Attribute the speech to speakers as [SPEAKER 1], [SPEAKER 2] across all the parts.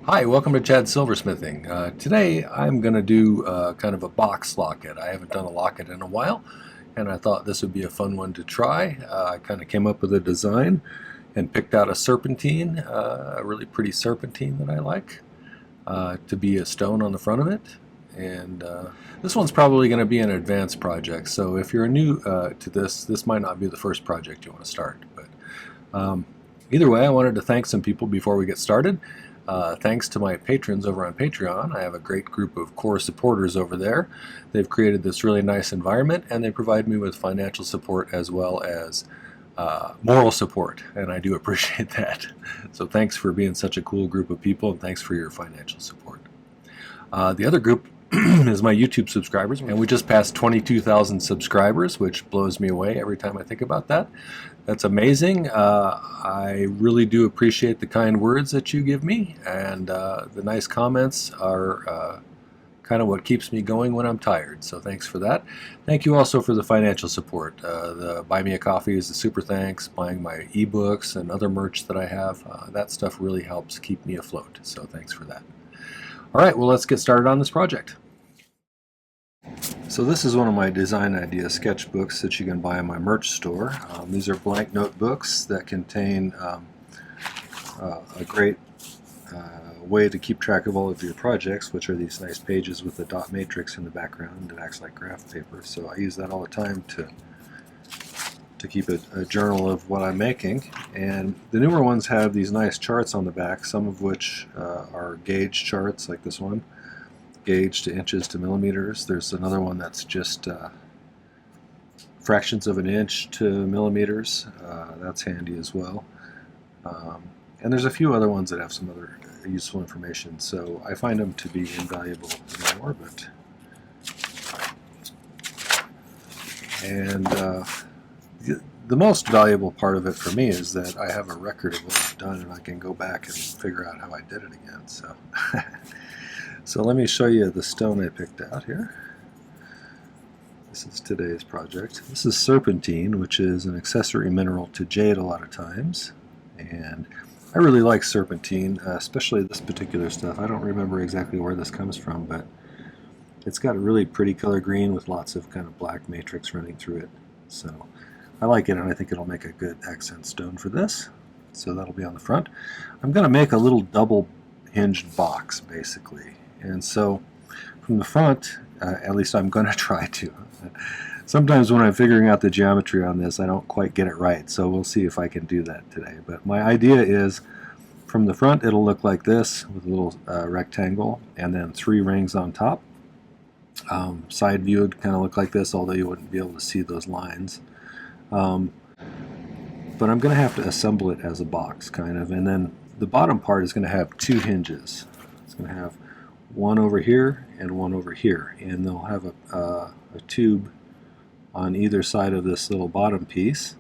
[SPEAKER 1] Hi, welcome to Chad's Silversmithing. Today I'm going to do kind of a box locket. I haven't done a locket in a while, and I thought this would be a fun one to try. I kind of came up with a design and picked out a serpentine, a really pretty serpentine that I like, to be a stone on the front of it. And this one's probably going to be an advanced project, so if you're new to this might not be the first project you want to start. But either way, I wanted to thank some people before we get started. Thanks to my patrons over on Patreon. I have a great group of core supporters over there. They've created this really nice environment, and they provide me with financial support as well as moral support, and I do appreciate that. So thanks for being such a cool group of people, and thanks for your financial support. The other group is my YouTube subscribers, and we just passed 22,000 subscribers, which blows me away every time I think about that. That's amazing. I really do appreciate the kind words that you give me, and the nice comments are kind of what keeps me going when I'm tired, so thanks for that. Thank you also for the financial support. The Buy Me a Coffee is a super thanks, buying my ebooks and other merch that I have. That stuff really helps keep me afloat, so thanks for that. All right, well, let's get started on this project. So this is one of my design idea sketchbooks that you can buy in my merch store. These are blank notebooks that contain a great way to keep track of all of your projects, which are these nice pages with the dot matrix in the background that acts like graph paper. So I use that all the time to keep a journal of what I'm making. And the newer ones have these nice charts on the back, some of which are gauge charts, like this one, gauge to inches to millimeters. There's another one that's just fractions of an inch to millimeters. That's handy as well. And there's a few other ones that have some other useful information, so I find them to be invaluable in my orbit. And the most valuable part of it for me is that I have a record of what I've done, and I can go back and figure out how I did it again. So, so let me show you the stone I picked out here. This is today's project. This is serpentine, which is an accessory mineral to jade a lot of times, and I really like serpentine, especially this particular stuff. I don't remember exactly where this comes from, but it's got a really pretty color green with lots of kind of black matrix running through it. So I like it, and I think it'll make a good accent stone for this. So that'll be on the front. I'm going to make a little double hinged box, basically. And so from the front, at least I'm going to try to. Sometimes when I'm figuring out the geometry on this, I don't quite get it right, so we'll see if I can do that today. But my idea is, from the front, it'll look like this, with a little rectangle, and then 3 rings on top. Side view would kind of look like this, although you wouldn't be able to see those lines. But I'm going to have to assemble it as a box, kind of, and then the bottom part is going to have 2 hinges. It's going to have one over here and one over here, and they'll have a tube on either side of this little bottom piece.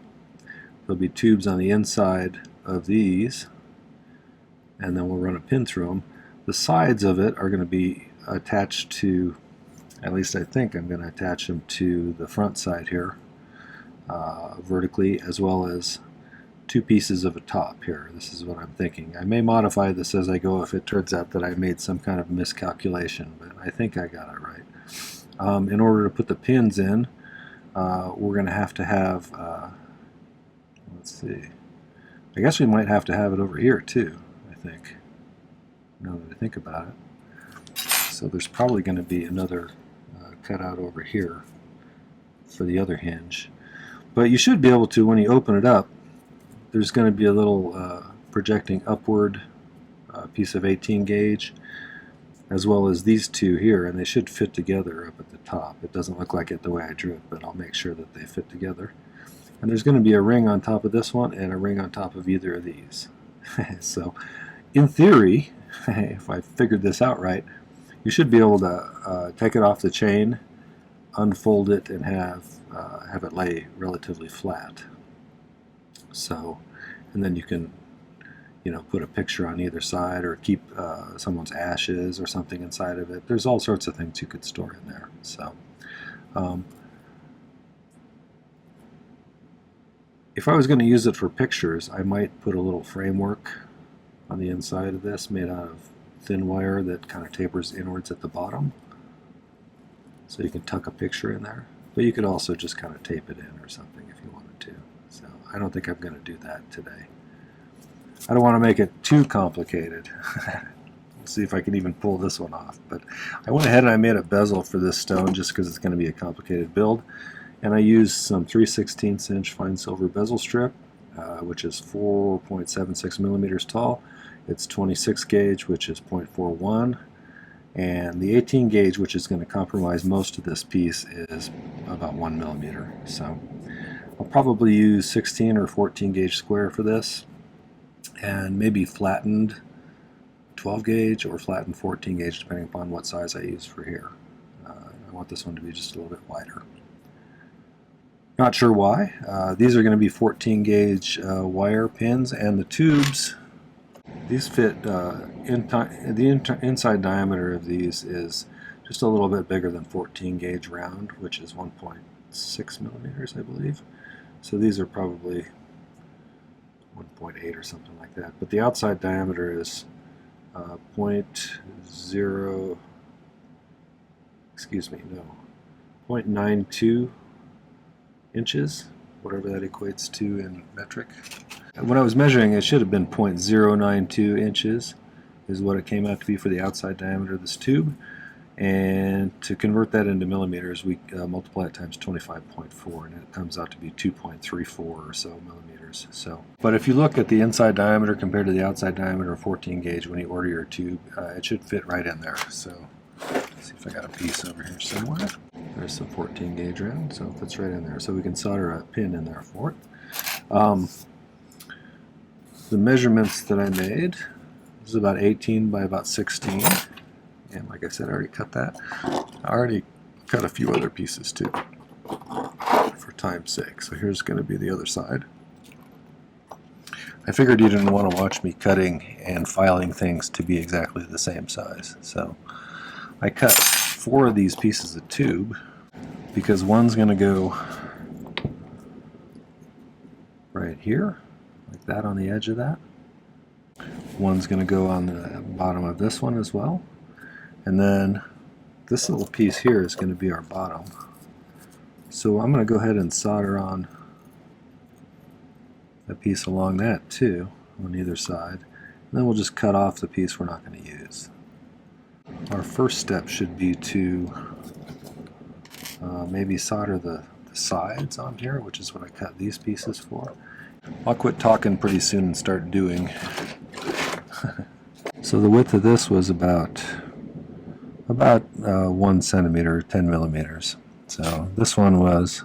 [SPEAKER 1] There'll be tubes on the inside of these, and then we'll run a pin through them. The sides of it are going to be attached to, at least I think I'm going to attach them to the front side here, vertically, as well as 2 pieces of a top here. This is what I'm thinking. I may modify this as I go if it turns out that I made some kind of miscalculation, but I think I got it right. In order to put the pins in, we're going to have, let's see, I guess we might have to have it over here too, I think, now that I think about it. So there's probably going to be another cutout over here for the other hinge. But you should be able to, when you open it up, there's going to be a little projecting upward piece of 18 gauge, as well as these 2 here, and they should fit together up at the top. It doesn't look like it the way I drew it, but I'll make sure that they fit together. And there's going to be a ring on top of this one and a ring on top of either of these. So in theory, if I figured this out right, you should be able to take it off the chain, unfold it, and have it lay relatively flat. So, and then you can, put a picture on either side, or keep someone's ashes or something inside of it. There's all sorts of things you could store in there. So, if I was going to use it for pictures, I might put a little framework on the inside of this made out of thin wire that kind of tapers inwards at the bottom. So you can tuck a picture in there. But you could also just kind of tape it in or something if you wanted to. So I don't think I'm going to do that today. I don't want to make it too complicated. We'll see if I can even pull this one off. But I went ahead and I made a bezel for this stone just because it's going to be a complicated build. And I used some 3/16 inch fine silver bezel strip, which is 4.76 millimeters tall. It's 26 gauge, which is 0.41. And the 18 gauge, which is going to compromise most of this piece, is about 1 millimeter. So I'll probably use 16 or 14 gauge square for this, and maybe flattened 12 gauge or flattened 14 gauge, depending upon what size I use for here. I want this one to be just a little bit wider. Not sure why. These are going to be 14 gauge wire pins, and the tubes, these fit, the inside diameter of these is just a little bit bigger than 14 gauge round, which is 1.6 millimeters, I believe. So these are probably 1.8 or something like that. But the outside diameter is 0.92 inches, whatever that equates to in metric. When I was measuring, it should have been 0.092 inches is what it came out to be for the outside diameter of this tube. And to convert that into millimeters, we multiply it times 25.4, and it comes out to be 2.34 or so millimeters. So, but if you look at the inside diameter compared to the outside diameter of 14 gauge when you order your tube, it should fit right in there. So let's see if I got a piece over here somewhere. There's some 14 gauge round, so it fits right in there. So we can solder a pin in there for it. The measurements that I made is about 18 by about 16. And like I said, I already cut that. I already cut a few other pieces too, for time's sake. So here's going to be the other side. I figured you didn't want to watch me cutting and filing things to be exactly the same size. So I cut 4 of these pieces of tube, because one's going to go right here, like that on the edge of that. One's going to go on the bottom of this one as well. And then this little piece here is going to be our bottom. So I'm going to go ahead and solder on a piece along that too, on either side. And then we'll just cut off the piece we're not going to use. Our first step should be to maybe solder the sides on here, which is what I cut these pieces for. I'll quit talking pretty soon and start doing. So the width of this was about 1 centimeter, 10 millimeters. So this one was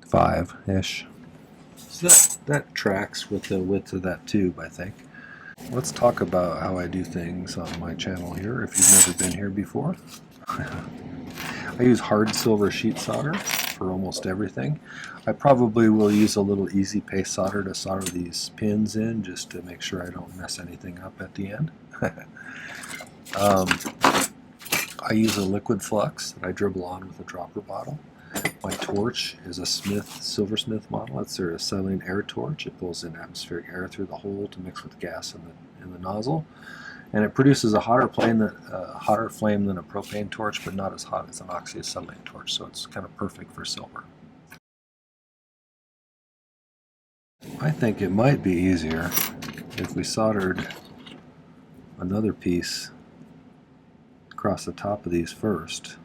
[SPEAKER 1] 5-ish. So that tracks with the width of that tube, I think. Let's talk about how I do things on my channel here, if you've never been here before. I use hard silver sheet solder for almost everything. I probably will use a little easy paste solder to solder these pins in, just to make sure I don't mess anything up at the end. I use a liquid flux that I dribble on with a dropper bottle. My torch is a Silversmith model. It's their acetylene air torch. It pulls in atmospheric air through the hole to mix with gas in the nozzle, and it produces a hotter flame than a propane torch, but not as hot as an oxyacetylene torch. So it's kind of perfect for silver. I think it might be easier if we soldered another piece across the top of these first,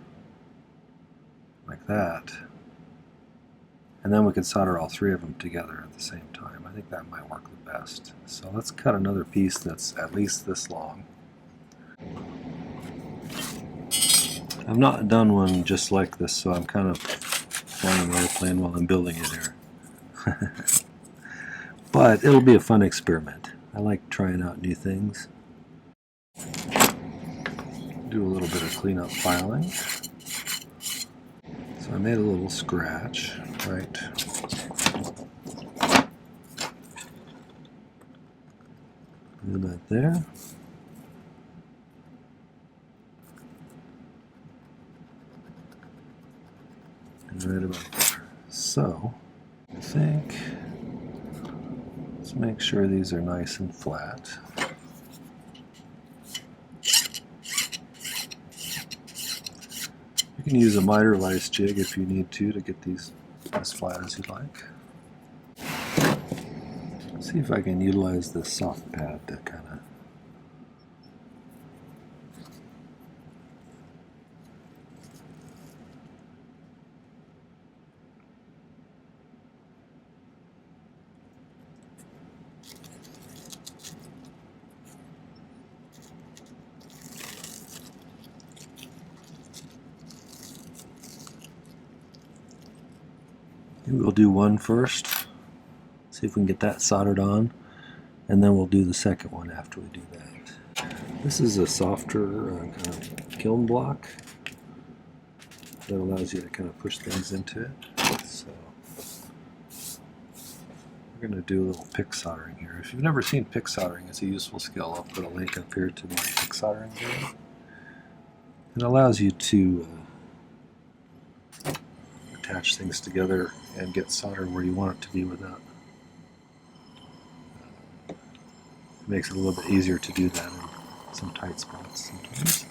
[SPEAKER 1] like that, and then we could solder all 3 of them together at the same time. I think that might work the best. So let's cut another piece that's at least this long. I've not done one just like this, so I'm kind of flying an airplane while I'm building it here. But it'll be a fun experiment. I like trying out new things. Do a little bit of cleanup filing. So I made a little scratch, right? Do that there. And right about there. So, I think, let's make sure these are nice and flat. You can use a miter lice jig if you need to get these as flat as you like. See if I can utilize this soft pad to kind of we'll do one first, see if we can get that soldered on, and then we'll do the second one after we do that. This is a softer kind of kiln block that allows you to kind of push things into it. So we're going to do a little pick soldering here. If you've never seen pick soldering, it's a useful skill. I'll put a link up here to my pick soldering video. It allows you to attach things together and get solder where you want it to be without. It makes it a little bit easier to do that in some tight spots sometimes.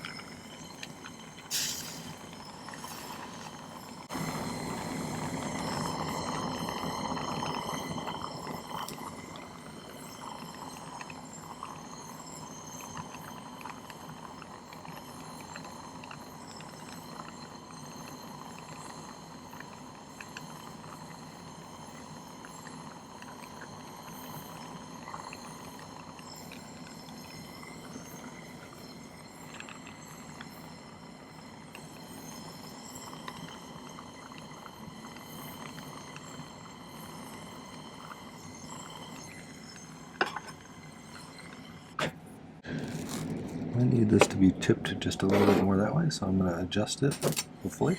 [SPEAKER 1] I need this to be tipped just a little bit more that way, so I'm going to adjust it, hopefully.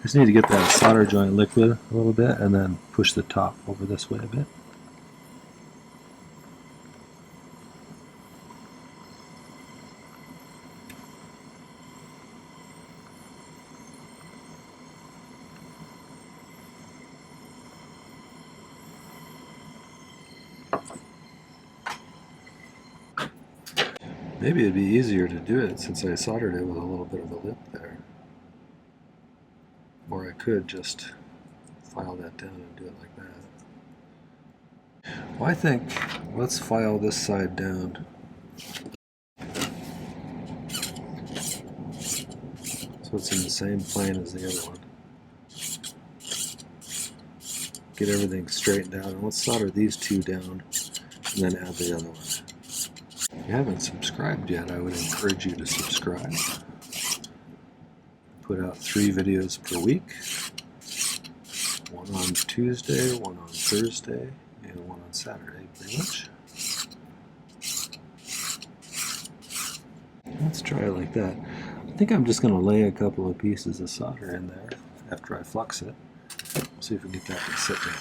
[SPEAKER 1] Just need to get that solder joint liquid a little bit and then push the top over this way a bit. Maybe it'd be easier to do it since I soldered it with a little bit of a lip there. Or I could just file that down and do it like that. Well, I think let's file this side down. So it's in the same plane as the other one. Get everything straightened out, and let's solder these two down and then add the other one. If you haven't subscribed yet, I would encourage you to subscribe. Put out 3 videos per week. One on Tuesday, one on Thursday, and one on Saturday, pretty much. Let's try it like that. I think I'm just going to lay a couple of pieces of solder in there after I flux it. See if we can get that to sit down.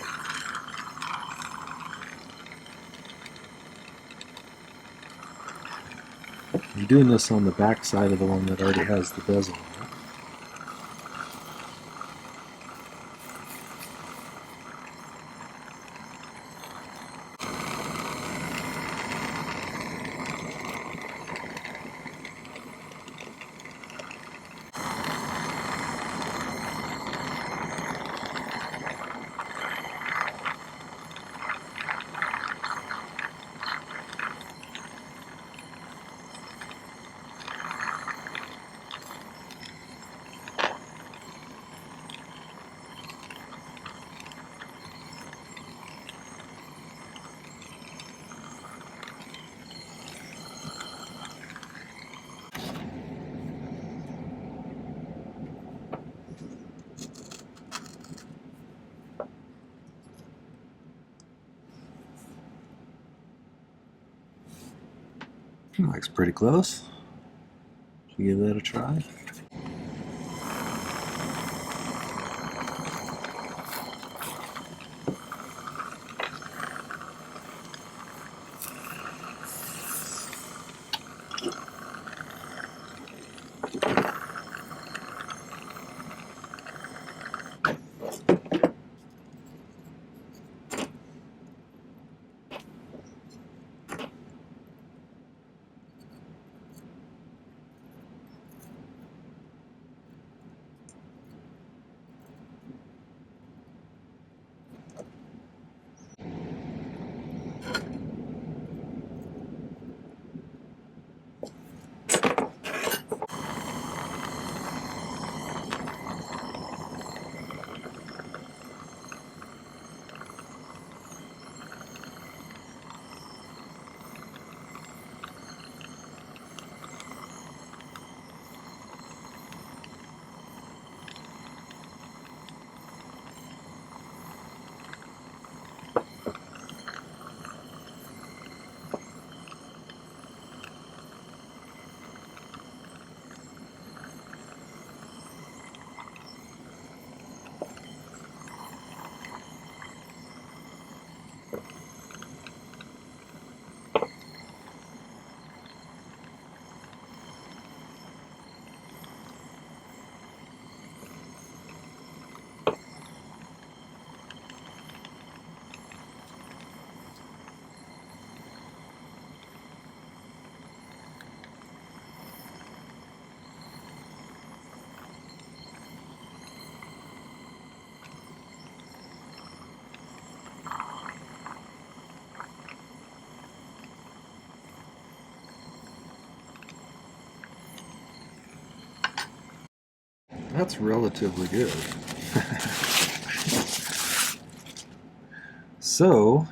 [SPEAKER 1] I'm doing this on the back side of the one that already has the bezel on it. Looks pretty close. Should we give that a try? That's relatively good. So,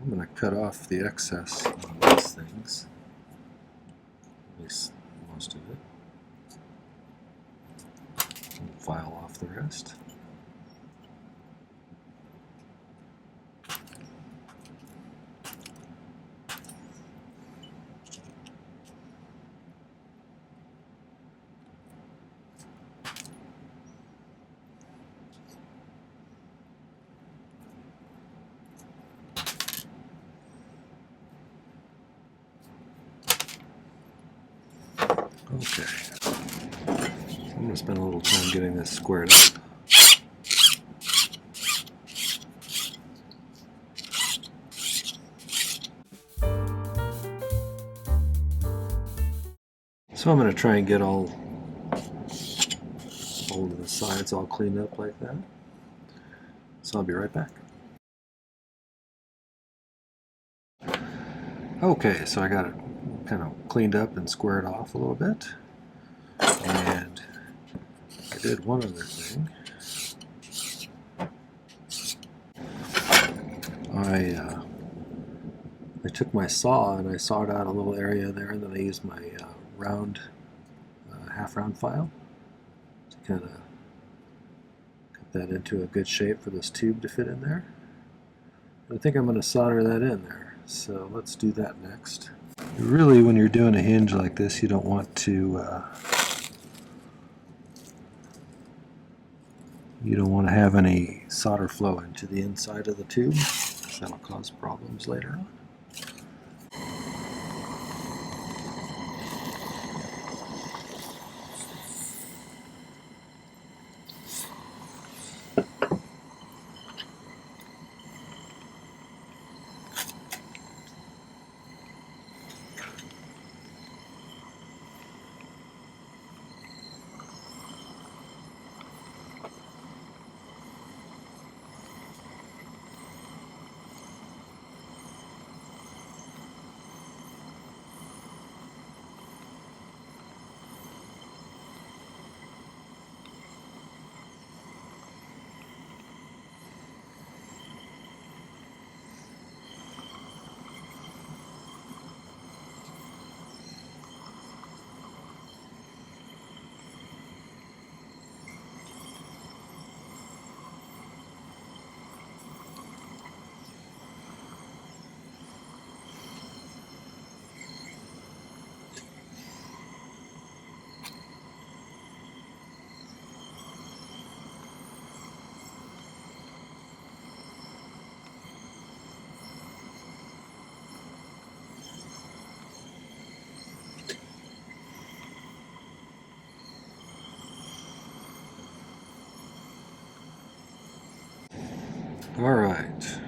[SPEAKER 1] I'm going to cut off the excess on these things. At least most of it. And file off the rest. Okay, so I'm going to spend a little time getting this squared up. So I'm going to try and get all of the sides all cleaned up like that. So I'll be right back. Okay, so I got it kind of cleaned up and squared off a little bit. And I did one other thing. I took my saw and I sawed out a little area there, and then I used my round, half-round file to kind of cut that into a good shape for this tube to fit in there. I think I'm going to solder that in there, so let's do that next. Really, when you're doing a hinge like this, you don't want to have any solder flow into the inside of the tube, because that'll cause problems later on. All right.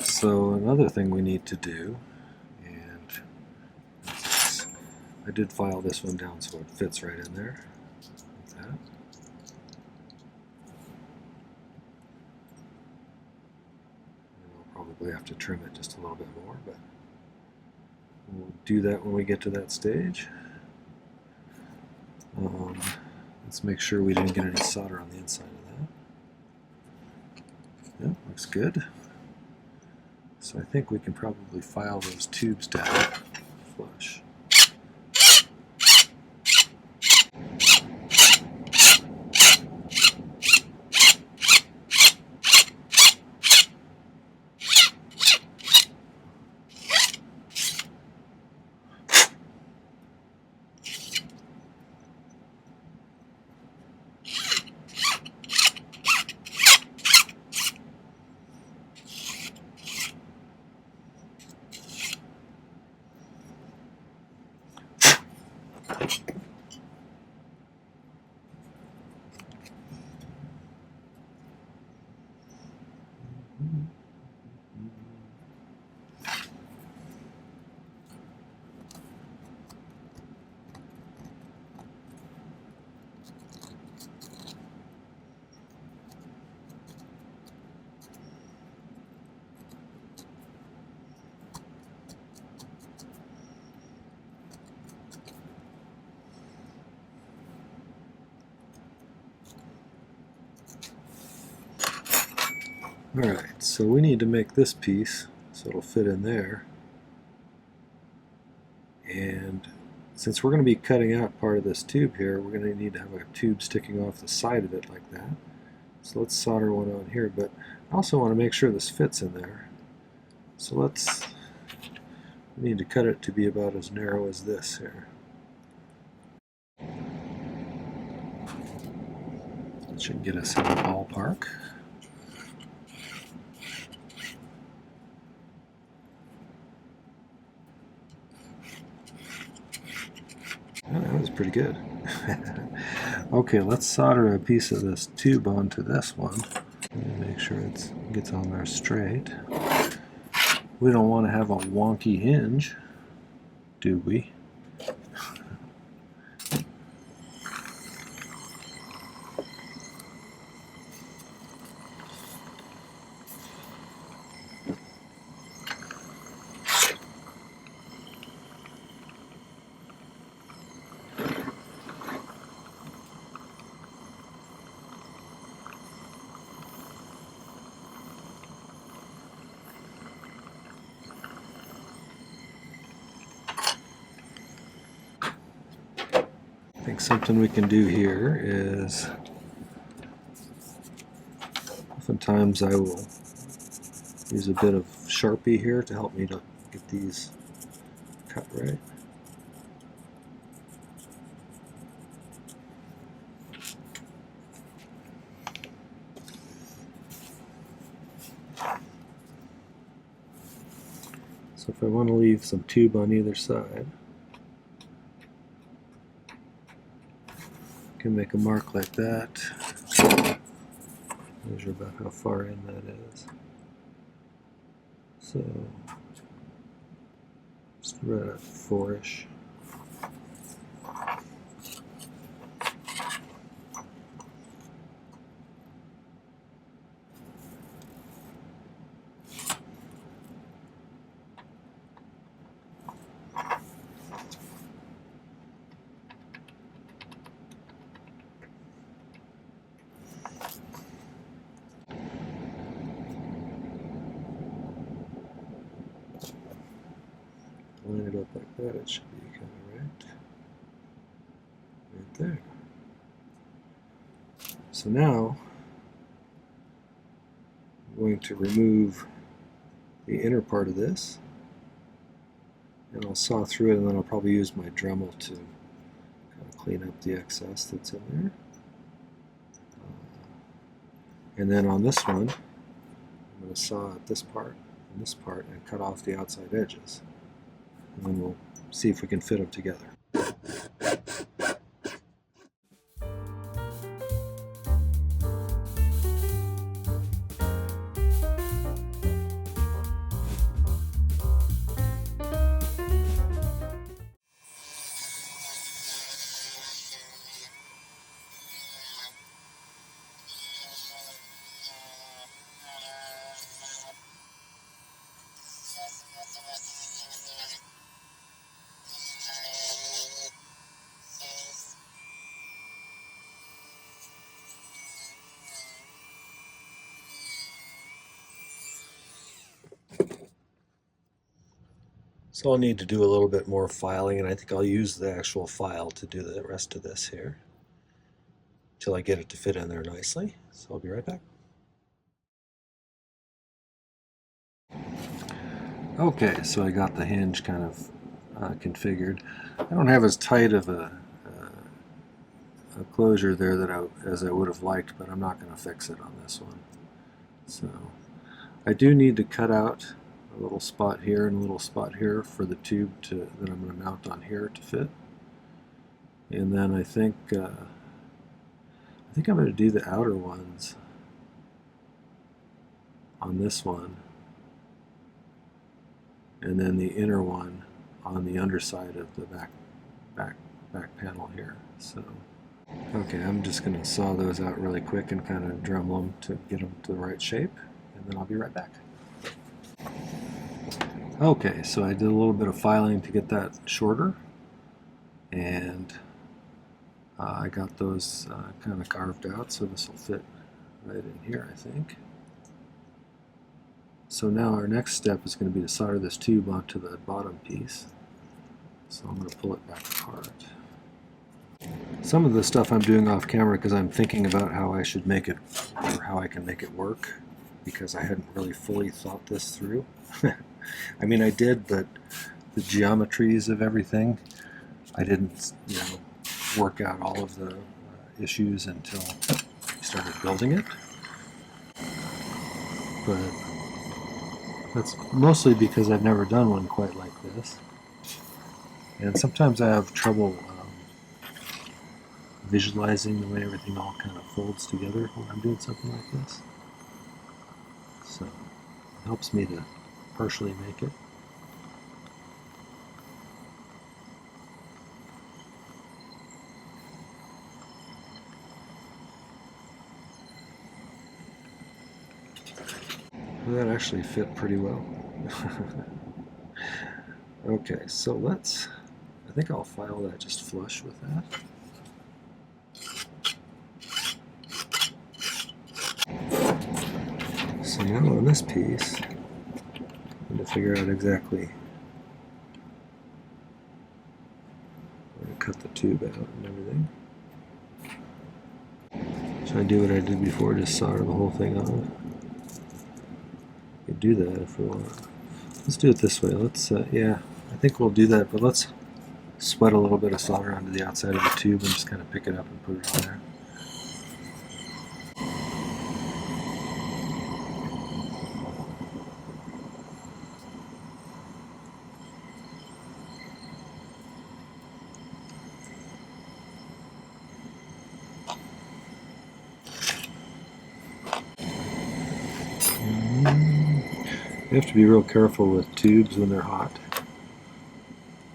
[SPEAKER 1] So another thing we need to do, and I did file this one down so it fits right in there, like that. And I'll probably have to trim it just a little bit more, but we'll do that when we get to that stage. Let's make sure we didn't get any solder on the inside of that. Yeah, looks good. So I think we can probably file those tubes down flush. Alright, so we need to make this piece so it'll fit in there. And since we're going to be cutting out part of this tube here, we're going to need to have a tube sticking off the side of it like that. So let's solder one on here, but I also want to make sure this fits in there. So we need to cut it to be about as narrow as this here. That should get us in the ballpark. Oh, that was pretty good. Okay, let's solder a piece of this tube onto this one. Make sure it gets on there straight. We don't want to have a wonky hinge, do we? I think something we can do here is, oftentimes I will use a bit of Sharpie here to help me to get these cut right. So if I want to leave some tube on either side, I can make a mark like that. Measure about how far in that is. So just right at 4-ish. Line it up like that, it should be kind of right there. So now I'm going to remove the inner part of this, and I'll saw through it, and then I'll probably use my Dremel to kind of clean up the excess that's in there. And then on this one, I'm going to saw at this part and this part and cut off the outside edges. And then we'll see if we can fit them together. So I'll need to do a little bit more filing, and I think I'll use the actual file to do the rest of this here until I get it to fit in there nicely. So I'll be right back. Okay, so I got the hinge kind of configured. I don't have as tight of a closure there as I would have liked, but I'm not going to fix it on this one. So I do need to cut out a little spot here and a little spot here for the tube that I'm going to mount on here to fit. And then I think I'm going to do the outer ones on this one, and then the inner one on the underside of the back panel here. So okay, I'm just going to saw those out really quick and kind of Dremel them to get them to the right shape, and then I'll be right back. Okay, so I did a little bit of filing to get that shorter, and I got those kind of carved out, so this will fit right in here, I think. So now our next step is going to be to solder this tube onto the bottom piece. So I'm going to pull it back apart. Some of the stuff I'm doing off camera because I'm thinking about how I should make it, or how I can make it work, because I hadn't really fully thought this through. I mean, I did, but the geometries of everything, I didn't, work out all of the issues until I started building it. But that's mostly because I've never done one quite like this. And sometimes I have trouble visualizing the way everything all kind of folds together when I'm doing something like this. So it helps me to partially make it. Well, that actually fit pretty well. Okay, so I think I'll file that just flush with that. So now on this piece, I'm going to figure out exactly where to cut the tube out and everything. So I do what I did before, just solder the whole thing on. We could do that if we want. Let's do it this way. Let's, yeah, I think we'll do that, but let's sweat a little bit of solder onto the outside of the tube and just kind of pick it up and put it on there. You have to be real careful with tubes when they're hot.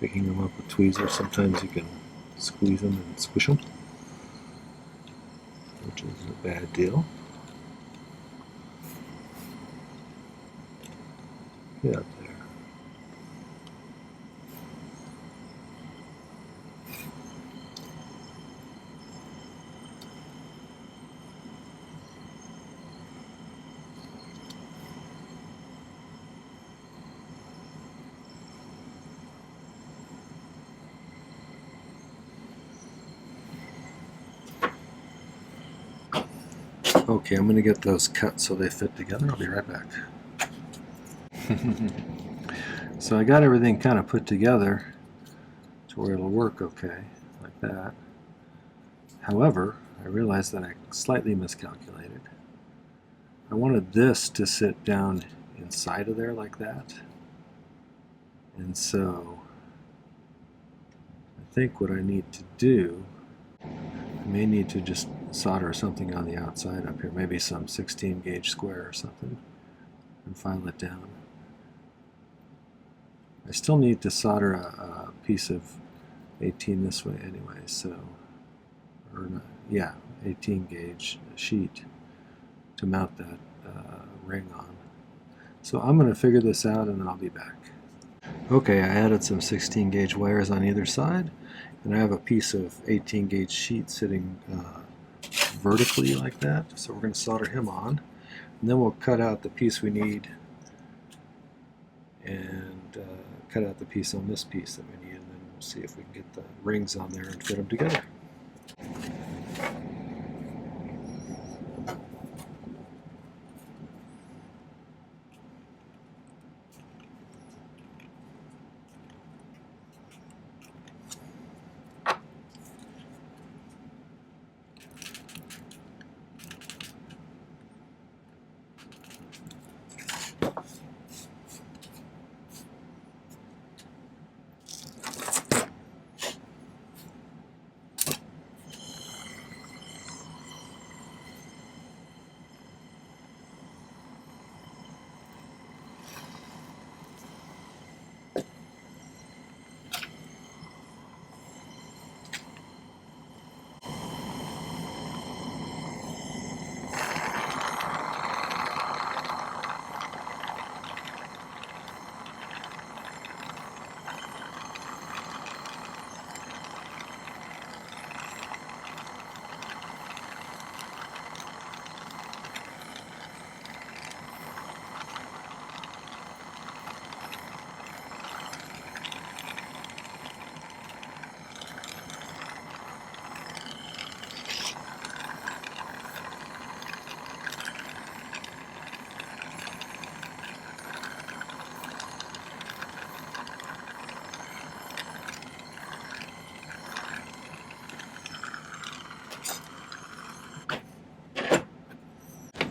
[SPEAKER 1] Picking them up with tweezers, sometimes you can squeeze them and squish them, which is a bad deal. Get up there. Okay, I'm going to get those cut so they fit together. I'll be right back. So I got everything kind of put together to where it'll work okay, like that. However, I realized that I slightly miscalculated. I wanted this to sit down inside of there like that. And so I think what I need to do, I may need to just solder something on the outside up here, maybe some 16 gauge square or something, and file it down. I still need to solder a piece of 18 this way anyway, so, or not, yeah, 18 gauge sheet to mount that ring on. So I'm going to figure this out and then I'll be back. Okay, I added some 16 gauge wires on either side, and I have a piece of 18 gauge sheet sitting vertically like that, so we're going to solder him on, and then we'll cut out the piece we need and cut out the piece on this piece that we need, and then we'll see if we can get the rings on there and fit them together.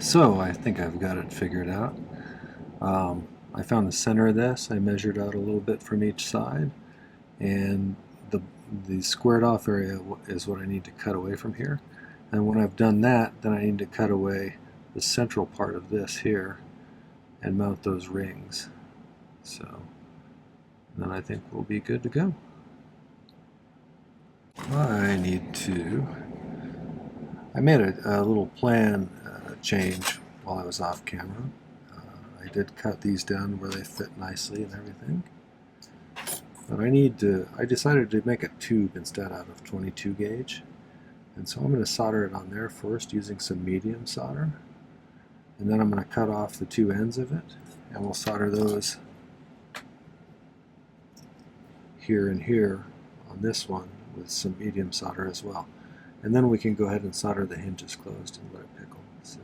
[SPEAKER 1] So I think I've got it figured out. I found the center of this. I measured out a little bit from each side, and the squared off area is what I need to cut away from here. And when I've done that, then I need to cut away the central part of this here and mount those rings. So then I think we'll be good to go. I made a little plan change while I was off camera. I did cut these down where they fit nicely and everything. But I decided to make a tube instead out of 22 gauge. And so I'm going to solder it on there first using some medium solder. And then I'm going to cut off the two ends of it, and we'll solder those here and here on this one with some medium solder as well. And then we can go ahead and solder the hinges closed and let it pickle. So.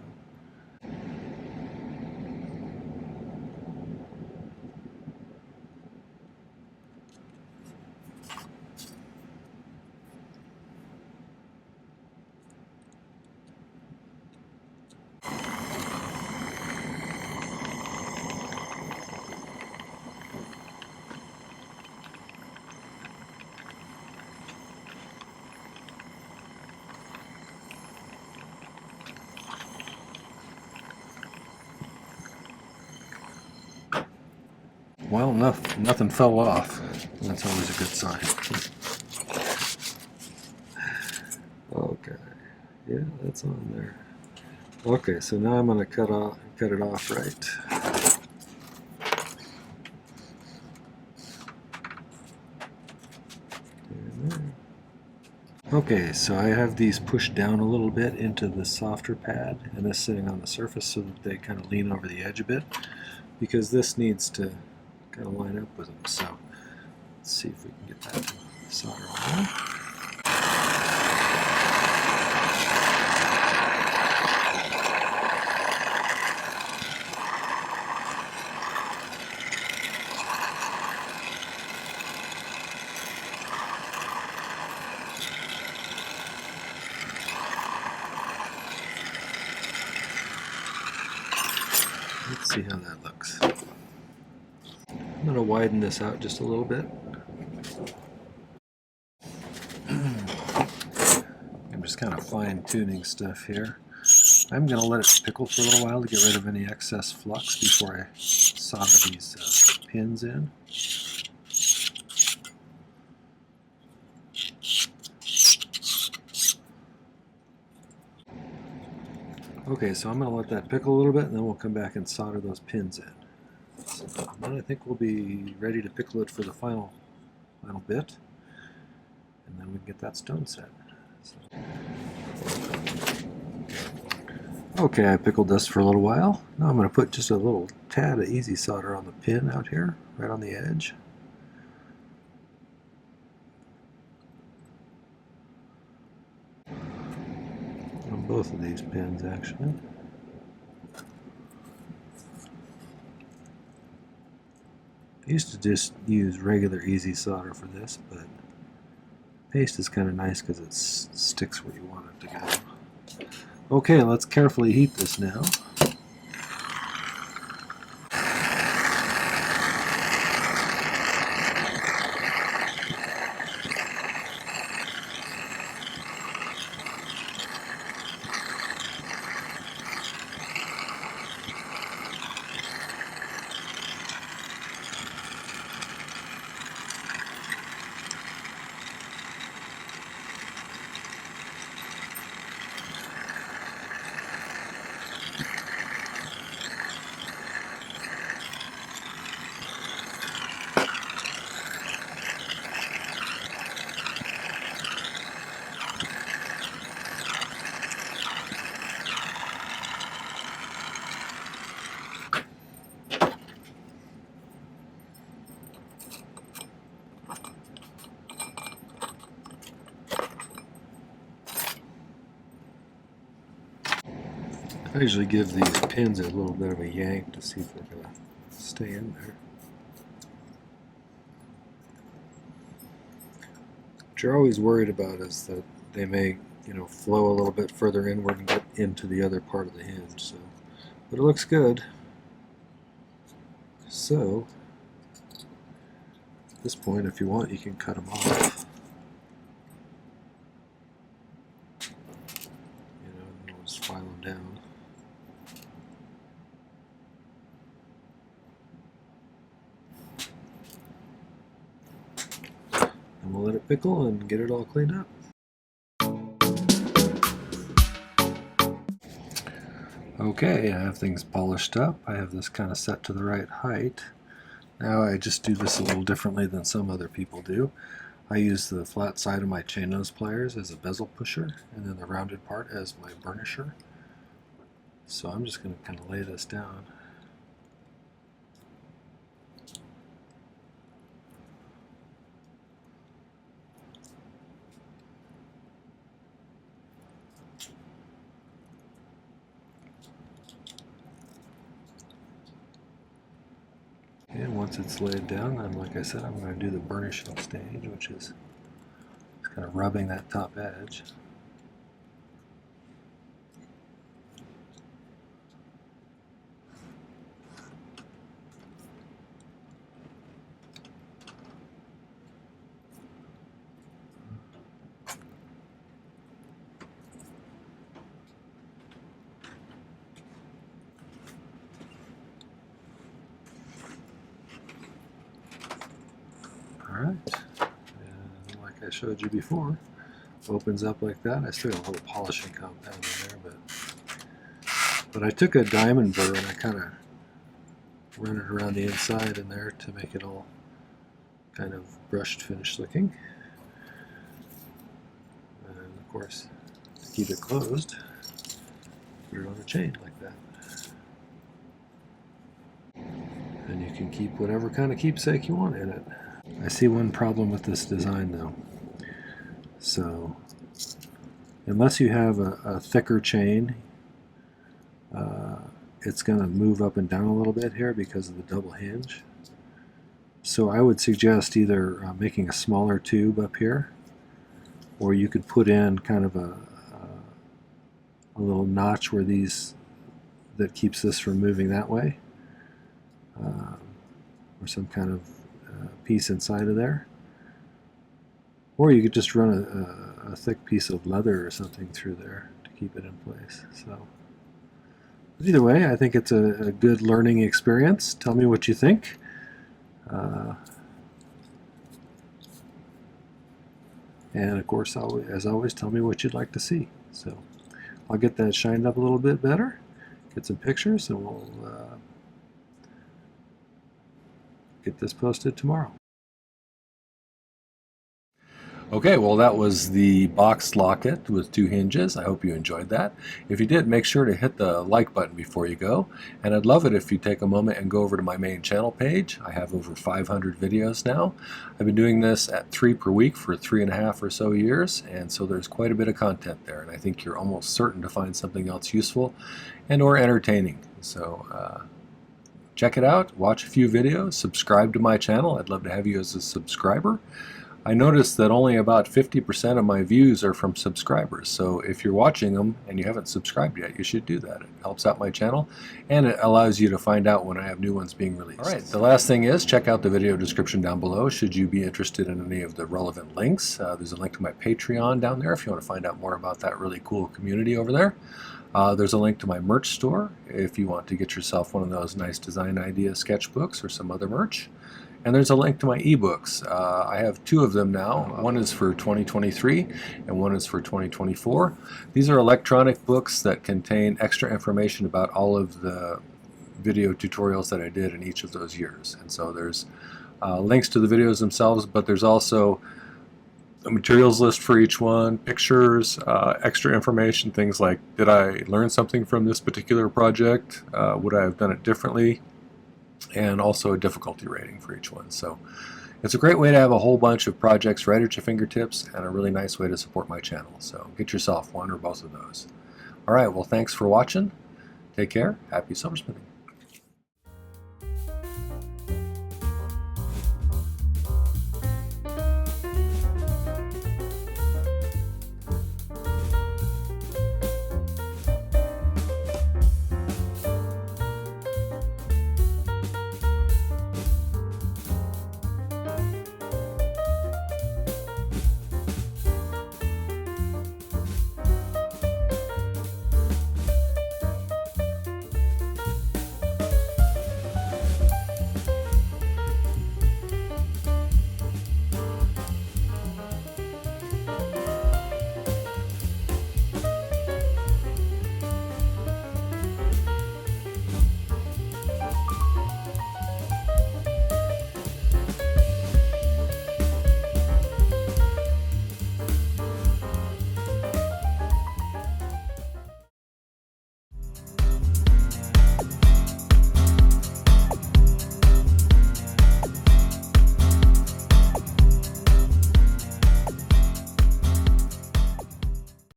[SPEAKER 1] Well, nothing fell off. That's always a good sign. Okay, yeah, that's on there. Okay, so now I'm going to cut it off right. Okay, so I have these pushed down a little bit into the softer pad, and this sitting on the surface so that they kind of lean over the edge a bit, because this needs to kind of line up with them. So let's see if we can get that to solder on. Let's see how that looks. I'm going to widen this out just a little bit. I'm just kind of fine-tuning stuff here. I'm going to let it pickle for a little while to get rid of any excess flux before I solder these pins in. Okay, so I'm going to let that pickle a little bit, and then we'll come back and solder those pins in. So then I think we'll be ready to pickle it for the final bit, and then we can get that stone set. So. Okay, I pickled this for a little while. Now I'm going to put just a little tad of easy solder on the pin out here, right on the edge. On both of these pins, actually. I used to just use regular easy solder for this, but paste is kind of nice because it sticks where you want it to go. Okay, let's carefully heat this now. I usually give these pins a little bit of a yank to see if they're going to stay in there. What you're always worried about is that they may, flow a little bit further inward and get into the other part of the hinge. So but it looks good. So at this point, if you want, you can cut them off. You know, and we'll just file them down. And we'll let it pickle and get it all cleaned up. Okay, I have things polished up. I have this kind of set to the right height. Now I just do this a little differently than some other people do. I use the flat side of my chain nose pliers as a bezel pusher, and then the rounded part as my burnisher. So I'm just going to kind of lay this down. And once it's laid down, then like I said, I'm going to do the burnishing stage, which is just kind of rubbing that top edge. Alright, and like I showed you before, opens up like that. I still have a little polishing compound in there, but I took a diamond burr and I kind of run it around the inside in there to make it all kind of brushed finish looking. And of course, to keep it closed, put it on a chain like that. And you can keep whatever kind of keepsake you want in it. I see one problem with this design though. So unless you have a thicker chain, it's going to move up and down a little bit here because of the double hinge. So I would suggest either making a smaller tube up here, or you could put in kind of a little notch where that keeps this from moving that way, or some kind of piece inside of there. Or you could just run a thick piece of leather or something through there to keep it in place. So either way, I think it's a good learning experience. Tell me what you think. And of course, as always, tell me what you'd like to see. So I'll get that shined up a little bit better, get some pictures, and we'll get this posted tomorrow. Okay, well that was the boxed locket with 2 hinges. I hope you enjoyed that. If you did, make sure to hit the like button before you go. And I'd love it if you take a moment and go over to my main channel page. I have over 500 videos now. I've been doing this at 3 per week for 3.5 or so years, and so there's quite a bit of content there, and I think you're almost certain to find something else useful and or entertaining. So check it out, watch a few videos, subscribe to my channel. I'd love to have you as a subscriber. I noticed that only about 50% of my views are from subscribers, so if you're watching them and you haven't subscribed yet, you should do that. It helps out my channel, and it allows you to find out when I have new ones being released. Alright, the last thing is, check out the video description down below should you be interested in any of the relevant links. There's a link to my Patreon down there if you want to find out more about that really cool community over there. There's a link to my merch store if you want to get yourself one of those nice design idea sketchbooks or some other merch. And there's a link to my ebooks. I have 2 of them now. One is for 2023 and one is for 2024. These are electronic books that contain extra information about all of the video tutorials that I did in each of those years. And so there's links to the videos themselves, but there's also a materials list for each one, pictures, extra information, things like, did I learn something from this particular project? Would I have done it differently? And also a difficulty rating for each one. So it's a great way to have a whole bunch of projects right at your fingertips, and a really nice way to support my channel. So get yourself one or both of those. Alright, well thanks for watching. Take care. Happy silversmithing.